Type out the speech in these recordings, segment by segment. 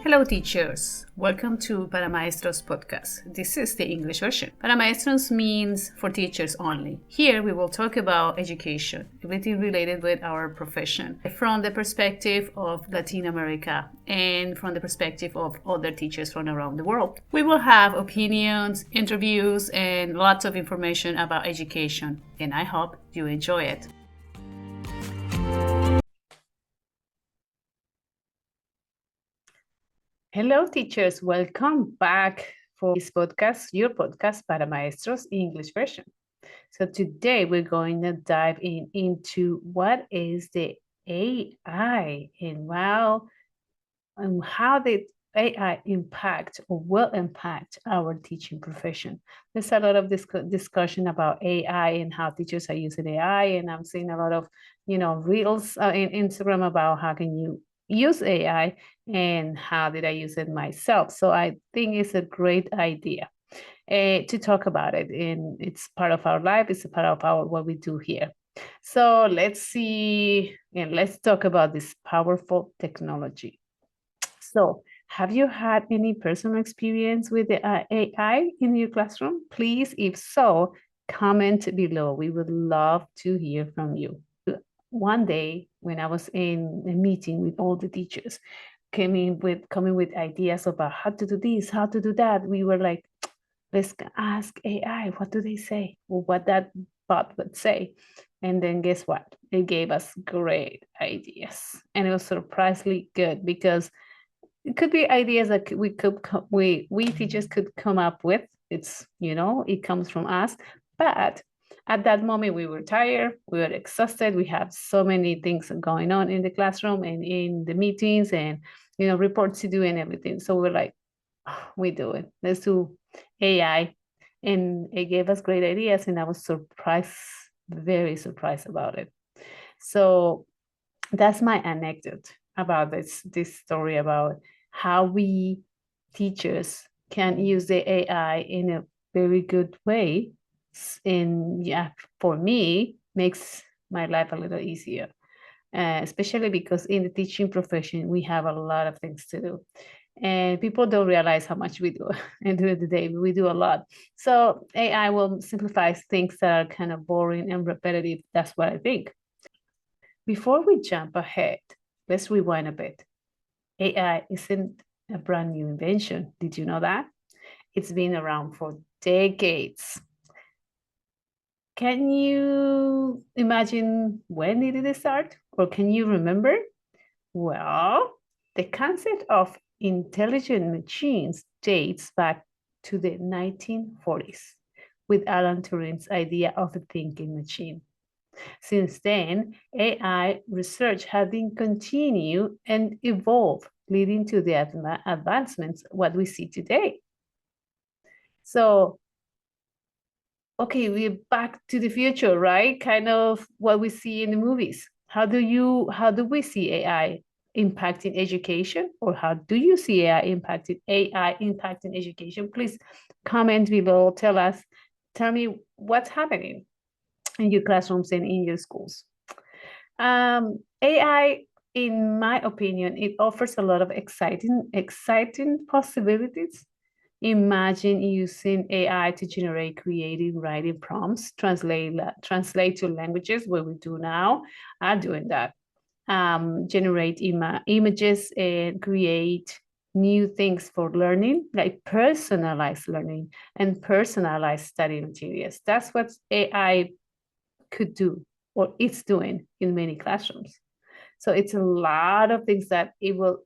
Hello teachers, welcome to Para Maestros podcast. This is the English version. Para Maestros means for teachers only. Here we will talk about education, everything related with our profession, from the perspective of Latin America and from the perspective of other teachers from around the world. We will have opinions, interviews, and lots of information about education, and I hope you enjoy it. Hello, teachers. Welcome back for this podcast, your podcast Para Maestros English version. So today we're going to dive into what is the AI and how did AI impact or will impact our teaching profession. There's a lot of discussion about AI and how teachers are using AI, and I'm seeing a lot of reels in Instagram about how can you use AI and how did I use it myself. So I think it's a great idea to talk about it, and it's part of our life. It's a part of what we do here. So let's see and let's talk about this powerful technology. So, have you had any personal experience with the AI in your classroom? Please, if so, comment below. We would love to hear from you. One day, when I was in a meeting with all the teachers, coming with ideas about how to do this, how to do that, we were like, let's ask AI, what do they say? Or what that bot would say. And then guess what? It gave us great ideas. And it was surprisingly good because it could be ideas that we teachers could come up with. It comes from us, but at that moment we were tired, we were exhausted, we have so many things going on in the classroom and in the meetings and reports to do and everything. So we're like, "Oh, we do it, let's do AI." And it gave us great ideas, and I was very surprised about it. So that's my anecdote about this story about how we teachers can use the AI in a very good way. And yeah, for me, makes my life a little easier, especially because in the teaching profession, we have a lot of things to do. And people don't realize how much we do. And during the day, we do a lot. So AI will simplify things that are kind of boring and repetitive. That's what I think. Before we jump ahead, let's rewind a bit. AI isn't a brand new invention. Did you know that? It's been around for decades. Can you imagine when did it start? Or can you remember? Well, the concept of intelligent machines dates back to the 1940s with Alan Turing's idea of a thinking machine. Since then, AI research has been continued and evolved, leading to the advancements what we see today. So, okay, we're back to the future, right? Kind of what we see in the movies. How do we see AI impacting education, or how do you see AI impacting education? Please comment below. Tell me what's happening in your classrooms and in your schools. AI, in my opinion, it offers a lot of exciting possibilities. Imagine using AI to generate creative writing prompts, translate to languages where we do now, are doing that. Generate images and create new things for learning, like personalized learning and personalized study materials. That's what AI could do or it's doing in many classrooms. So it's a lot of things that it will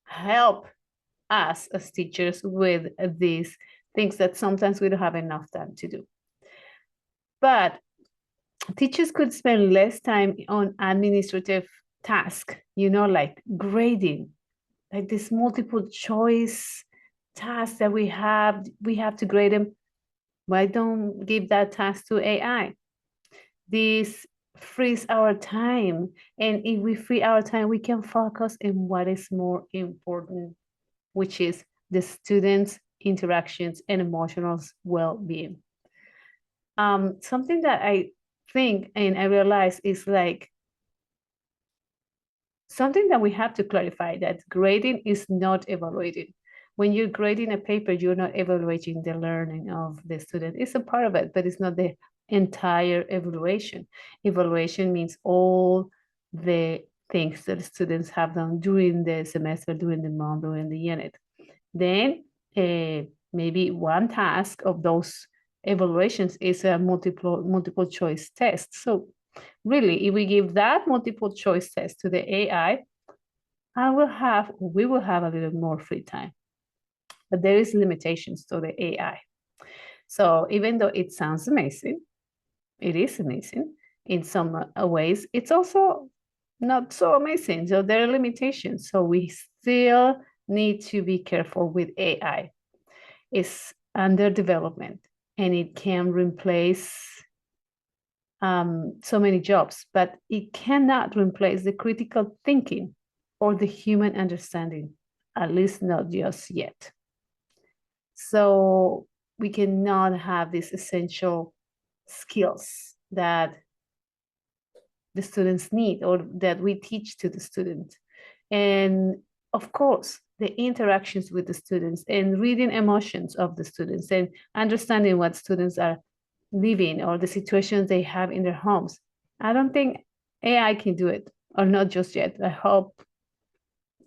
help us as teachers with these things that sometimes we don't have enough time to do. But teachers could spend less time on administrative tasks, like grading, like this multiple choice task that we have to grade them. Why don't give that task to AI? This frees our time. And if we free our time, we can focus on what is more important, which is the students' interactions and emotional well-being. Something that I think and I realize is like something that we have to clarify, that grading is not evaluating. When you're grading a paper, you're not evaluating the learning of the student. It's a part of it, but it's not the entire evaluation. Evaluation means all the things that students have done during the semester, during the month, during the unit. Then maybe one task of those evaluations is a multiple choice test. So really, if we give that multiple choice test to the AI, we will have a little more free time. But there is limitations to the AI. So even though it sounds amazing, it is amazing in some ways, it's also not so amazing. So there are limitations. So we still need to be careful with AI. It's under development and it can replace so many jobs, but it cannot replace the critical thinking or the human understanding, at least not just yet. So we cannot have these essential skills that the students need or that we teach to the students. And of course, the interactions with the students and reading emotions of the students and understanding what students are living or the situations they have in their homes. I don't think AI can do it, or not just yet. I hope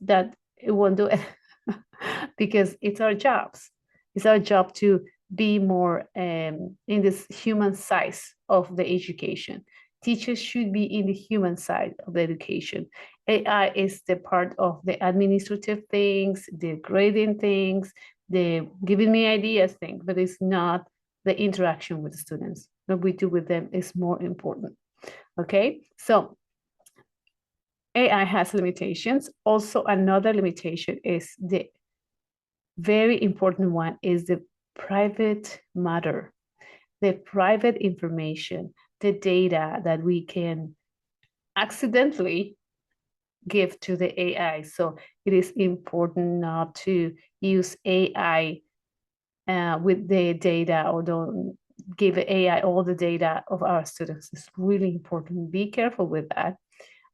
that it won't do it because it's our jobs. It's our job to be more in this human side of the education. Teachers should be in the human side of the education. AI is the part of the administrative things, the grading things, the giving me ideas thing, but it's not the interaction with the students. What we do with them is more important. Okay, so AI has limitations. Also, another limitation is the very important one is the private matter, the private information, the data that we can accidentally give to the AI. So it is important not to use AI with the data or don't give AI all the data of our students. It's really important. Be careful with that.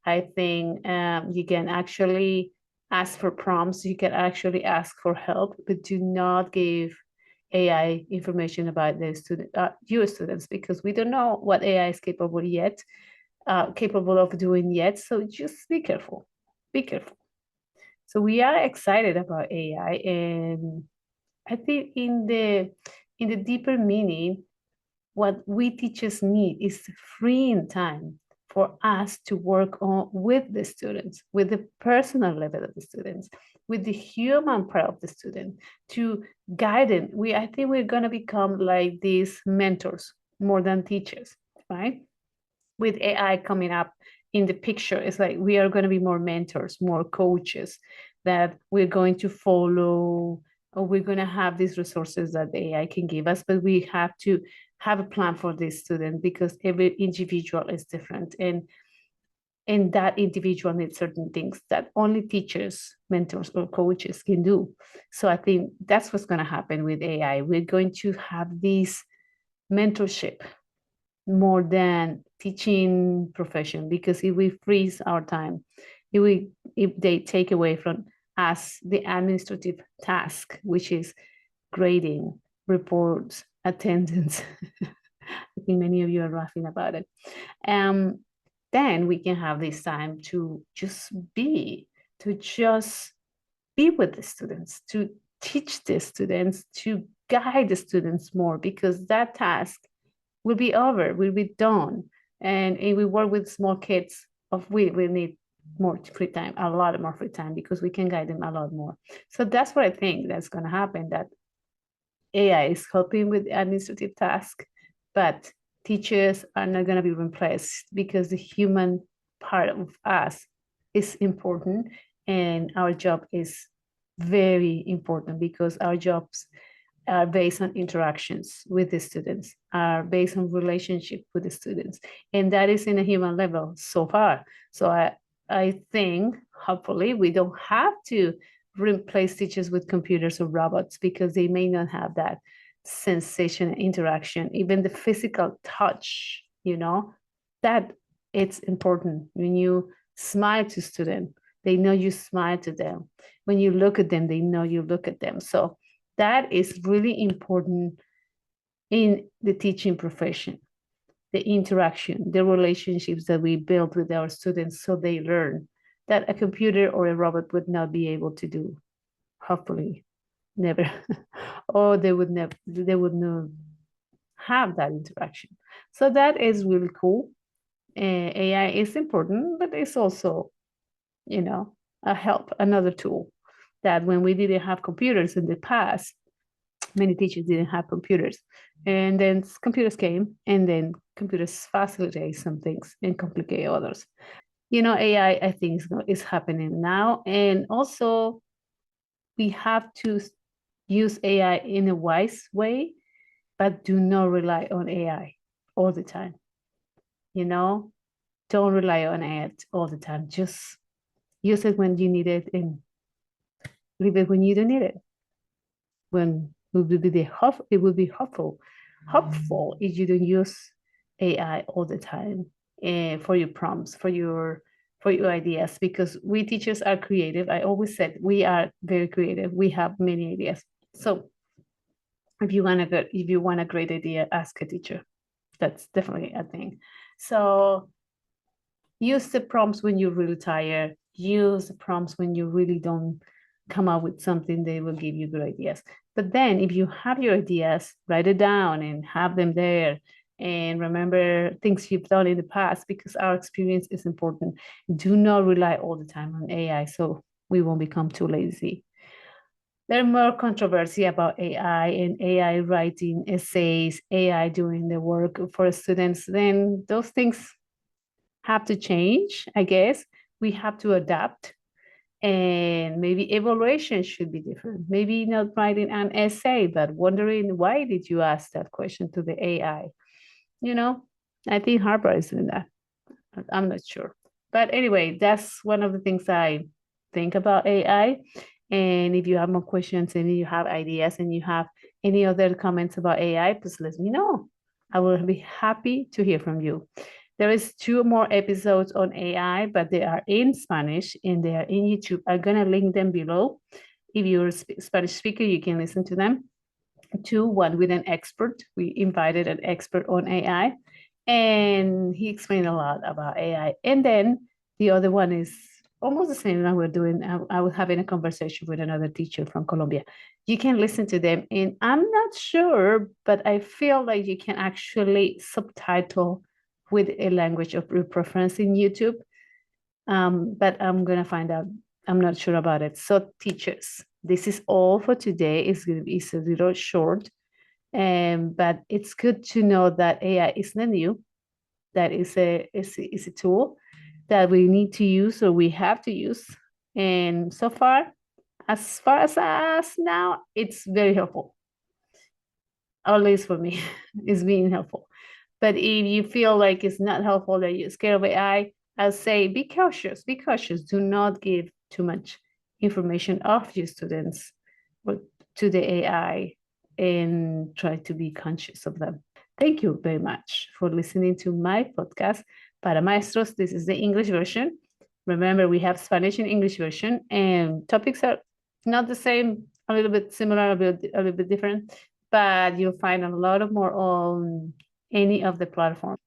I think you can actually ask for prompts, you can actually ask for help, but do not give AI information about the student, your students, because we don't know what AI is capable of doing yet. So just be careful, be careful. So we are excited about AI, and I think in the deeper meaning, what we teachers need is freeing time for us to work on with the students, with the personal level of the students, with the human part of the student, to guide them. I think we're going to become like these mentors more than teachers, right? With AI coming up in the picture, it's like we are going to be more mentors, more coaches that we're going to follow, or we're going to have these resources that the AI can give us, but we have to have a plan for this student because every individual is different, and that individual needs certain things that only teachers, mentors, or coaches can do. So I think that's what's going to happen with AI. We're going to have this mentorship more than teaching profession, because if we freeze our time, if they take away from us the administrative task, which is grading, reports, attendance. I think many of you are laughing about it. Then we can have this time to just be with the students, to teach the students, to guide the students more, because that task will be over, will be done. And if we work with small kids, we need more free time, a lot more free time, because we can guide them a lot more. So that's what I think that's going to happen, that AI is helping with administrative tasks, but teachers are not going to be replaced, because the human part of us is important, and our job is very important, because our jobs are based on interactions with the students, are based on relationship with the students, and that is in a human level so far. So I think hopefully we don't have to replace teachers with computers or robots, because they may not have that sensation interaction, even the physical touch, that it's important when you smile to student, They know you smile to them. When you look at them, they know you look at them. So that is really important in the teaching profession, the interaction, the relationships that we build with our students so they learn that a computer or a robot would not be able to do. Hopefully, never. Or they would not have that interaction. So that is really cool. AI is important, but it's also, you know, a help, another tool that when we didn't have computers in the past, many teachers didn't have computers. And then computers came, and then computers facilitate some things and complicate others. AI, I think, is happening now. And also, we have to use AI in a wise way, but do not rely on AI all the time. You know, don't rely on it all the time. Just use it when you need it and leave it when you don't need it. When it will be helpful if you don't use AI all the time for your prompts, for your ideas, because we teachers are creative. I always said we are very creative. We have many ideas. So if you want a great idea, ask a teacher. That's definitely a thing. So use the prompts when you're really tired. Use the prompts when you really don't come up with something. They will give you good ideas. But then if you have your ideas, write it down and have them there. And remember things you've done in the past, because our experience is important. Do not rely all the time on AI so we won't become too lazy. There's more controversy about AI and AI writing essays, AI doing the work for students. Then those things have to change, I guess. We have to adapt, and maybe evaluation should be different. Maybe not writing an essay, but wondering why did you ask that question to the AI? You know, I think Harvard is doing that. I'm not sure. But anyway, that's one of the things I think about AI. And if you have more questions and you have ideas and you have any other comments about AI, please let me know. I will be happy to hear from you. There is 2 more episodes on AI, but they are in Spanish and they are in YouTube. I'm gonna link them below. If you're a Spanish speaker, you can listen to them. 2, one with an expert. We invited an expert on AI, and he explained a lot about AI. And then the other one is almost the same. I was doing. I was having a conversation with another teacher from Colombia. You can listen to them, and I'm not sure, but I feel like you can actually subtitle with a language of your preference in YouTube. But I'm gonna find out. I'm not sure about it. So teachers, this is all for today. It's a little short, but it's good to know that AI is not new. That is a tool that we need to use or we have to use. And so far as us now, it's very helpful. At least for me, it's being helpful. But if you feel like it's not helpful, that you're scared of AI, I'll say be cautious. Be cautious. Do not give too much information of your students to the AI, and try to be conscious of them. Thank you very much for listening to my podcast, Para Maestros. This is the English version. Remember, we have Spanish and English version, and topics are not the same, a little bit similar, a little bit different, but you'll find a lot of more on any of the platforms.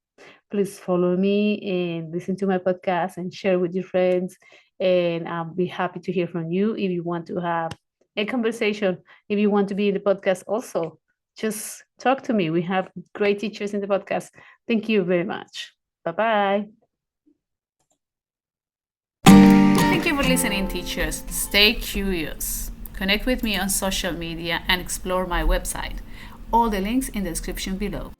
Please follow me and listen to my podcast and share with your friends. And I'll be happy to hear from you if you want to have a conversation. If you want to be in the podcast also, just talk to me. We have great teachers in the podcast. Thank you very much. Bye-bye. Thank you for listening, teachers. Stay curious. Connect with me on social media and explore my website. All the links in the description below.